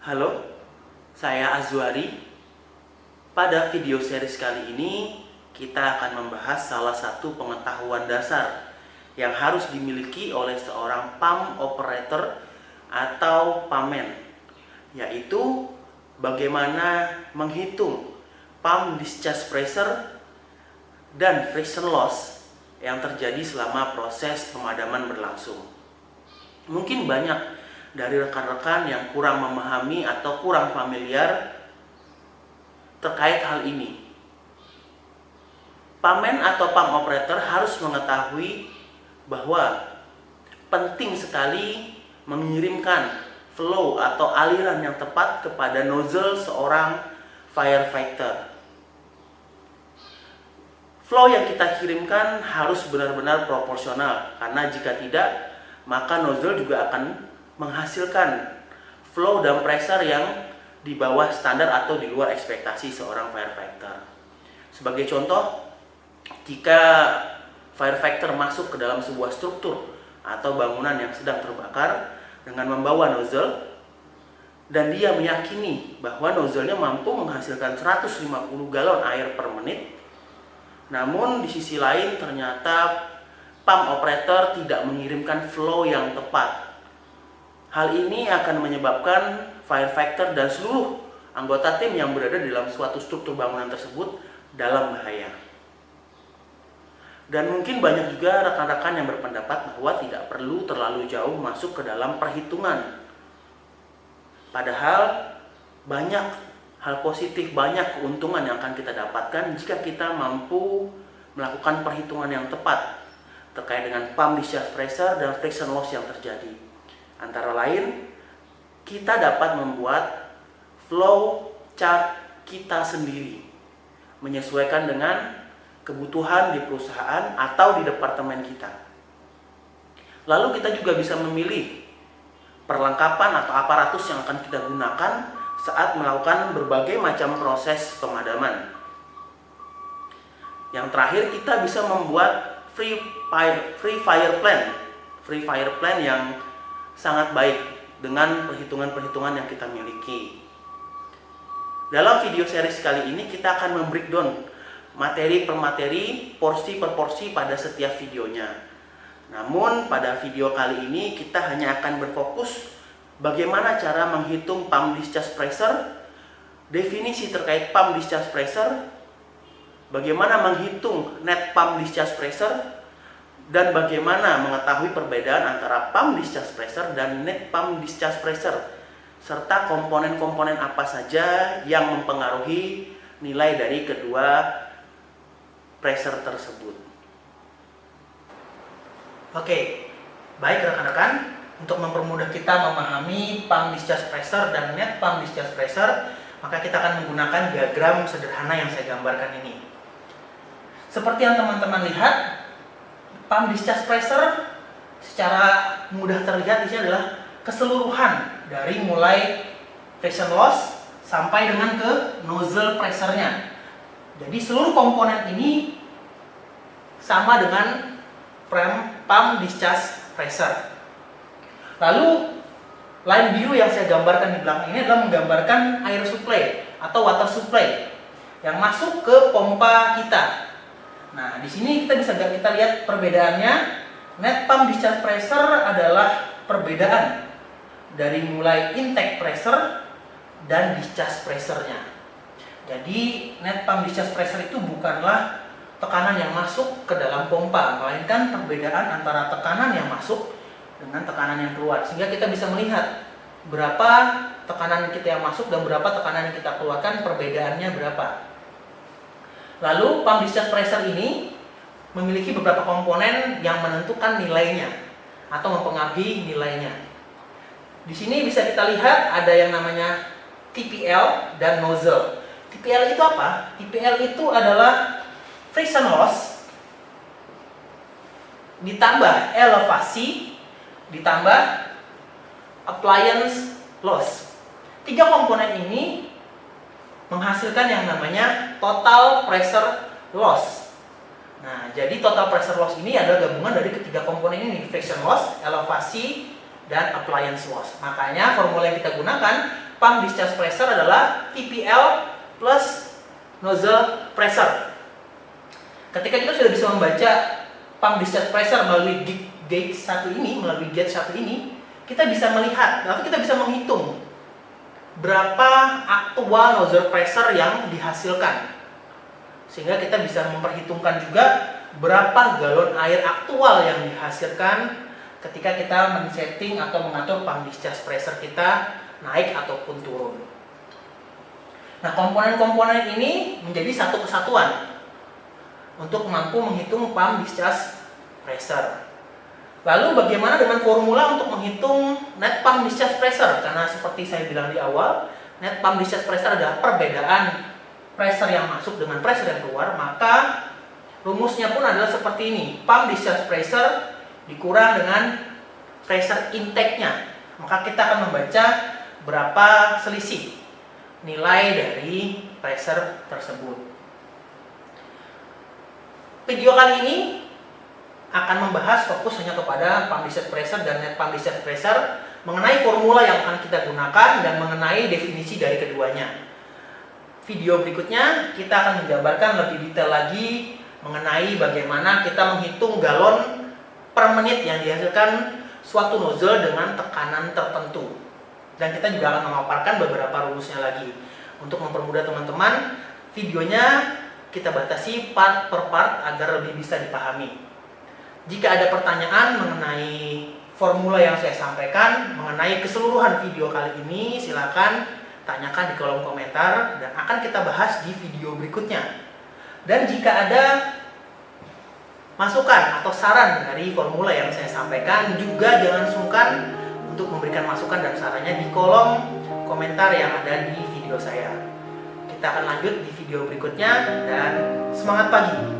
Halo, saya Azwari. Pada video series kali ini, kita akan membahas salah satu pengetahuan dasar yang harus dimiliki oleh seorang pump operator atau pamen, yaitu bagaimana menghitung pump discharge pressure dan friction loss yang terjadi selama proses pemadaman berlangsung. Mungkin banyak dari rekan-rekan yang kurang memahami atau kurang familiar terkait hal ini. Pamen atau pump operator harus mengetahui bahwa penting sekali mengirimkan flow atau aliran yang tepat kepada nozzle seorang firefighter. Flow yang kita kirimkan harus benar-benar proporsional, karena jika tidak, maka nozzle juga akan menghasilkan flow dan pressure yang di bawah standar atau di luar ekspektasi seorang firefighter. Sebagai contoh, jika firefighter masuk ke dalam sebuah struktur atau bangunan yang sedang terbakar dengan membawa nozzle, dan dia meyakini bahwa nozzle-nya mampu menghasilkan 150 galon air per menit, namun di sisi lain ternyata pump operator tidak mengirimkan flow yang tepat. Hal ini akan menyebabkan firefighter dan seluruh anggota tim yang berada di dalam suatu struktur bangunan tersebut dalam bahaya. Dan mungkin banyak juga rekan-rekan yang berpendapat bahwa tidak perlu terlalu jauh masuk ke dalam perhitungan. Padahal banyak hal positif, banyak keuntungan yang akan kita dapatkan jika kita mampu melakukan perhitungan yang tepat terkait dengan pump discharge pressure dan friction loss yang terjadi. Antara lain, kita dapat membuat flow chart kita sendiri, menyesuaikan dengan kebutuhan di perusahaan atau di departemen kita. Lalu kita juga bisa memilih perlengkapan atau aparatus yang akan kita gunakan saat melakukan berbagai macam proses pemadaman. Yang terakhir, kita bisa membuat free fire plan yang sangat baik dengan perhitungan-perhitungan yang kita miliki. Dalam video series kali ini kita akan membreakdown materi per materi, porsi per porsi pada setiap videonya. Namun pada video kali ini kita hanya akan berfokus bagaimana cara menghitung pump discharge pressure, definisi terkait pump discharge pressure, bagaimana menghitung net pump discharge pressure, dan bagaimana mengetahui perbedaan antara pump discharge pressure dan net pump discharge pressure, serta komponen-komponen apa saja yang mempengaruhi nilai dari kedua pressure tersebut. Oke, baik rekan-rekan, untuk mempermudah kita memahami pump discharge pressure dan net pump discharge pressure, maka kita akan menggunakan diagram sederhana yang saya gambarkan ini. Seperti yang teman-teman lihat, pump discharge pressure secara mudah terlihat di sini adalah keseluruhan dari mulai friction loss sampai dengan ke nozzle pressure-nya. Jadi seluruh komponen ini sama dengan pump discharge pressure. Lalu line biru yang saya gambarkan di belakang ini adalah menggambarkan air supply atau water supply yang masuk ke pompa kita. Nah, di sini kita bisa lihat perbedaannya. Net pump discharge pressure adalah perbedaan dari mulai intake pressure dan discharge pressure-nya. Jadi, net pump discharge pressure itu bukanlah tekanan yang masuk ke dalam pompa, melainkan perbedaan antara tekanan yang masuk dengan tekanan yang keluar. Sehingga kita bisa melihat berapa tekanan kita yang masuk dan berapa tekanan yang kita keluarkan, perbedaannya berapa. Lalu pump discharge pressure ini memiliki beberapa komponen yang menentukan nilainya atau mempengaruhi nilainya. Di sini bisa kita lihat ada yang namanya TPL dan nozzle. TPL itu apa? TPL itu adalah friction loss ditambah elevasi ditambah appliance loss. Tiga komponen ini menghasilkan yang namanya total pressure loss. Nah, jadi total pressure loss ini adalah gabungan dari ketiga komponen ini, friction loss, elevasi, dan appliance loss. Makanya formula yang kita gunakan, pump discharge pressure adalah TPL plus nozzle pressure. Ketika kita sudah bisa membaca pump discharge pressure melalui gauge satu ini, kita bisa melihat atau kita bisa menghitung berapa aktual nozzle pressure yang dihasilkan. Sehingga kita bisa memperhitungkan juga berapa galon air aktual yang dihasilkan ketika kita men-setting atau mengatur pump discharge pressure kita naik ataupun turun. Nah, komponen-komponen ini menjadi satu kesatuan untuk mampu menghitung pump discharge pressure. Lalu bagaimana dengan formula untuk menghitung net pump discharge pressure? Karena seperti saya bilang di awal, net pump discharge pressure adalah perbedaan pressure yang masuk dengan pressure yang keluar, maka rumusnya pun adalah seperti ini. Pump discharge pressure dikurang dengan pressure intake-nya. Maka kita akan membaca berapa selisih nilai dari pressure tersebut. Video kali ini akan membahas fokus hanya kepada pump discharge pressure dan net pump discharge pressure, mengenai formula yang akan kita gunakan dan mengenai definisi dari keduanya. Video berikutnya kita akan menggambarkan lebih detail lagi mengenai bagaimana kita menghitung galon per menit yang dihasilkan suatu nozzle dengan tekanan tertentu. Dan kita juga akan memaparkan beberapa rumusnya lagi. Untuk mempermudah teman-teman, videonya kita batasi part per part agar lebih bisa dipahami. Jika ada pertanyaan mengenai formula yang saya sampaikan, mengenai keseluruhan video kali ini, silakan tanyakan di kolom komentar dan akan kita bahas di video berikutnya. Dan jika ada masukan atau saran dari formula yang saya sampaikan, juga jangan sungkan untuk memberikan masukan dan sarannya di kolom komentar yang ada di video saya. Kita akan lanjut di video berikutnya dan semangat pagi!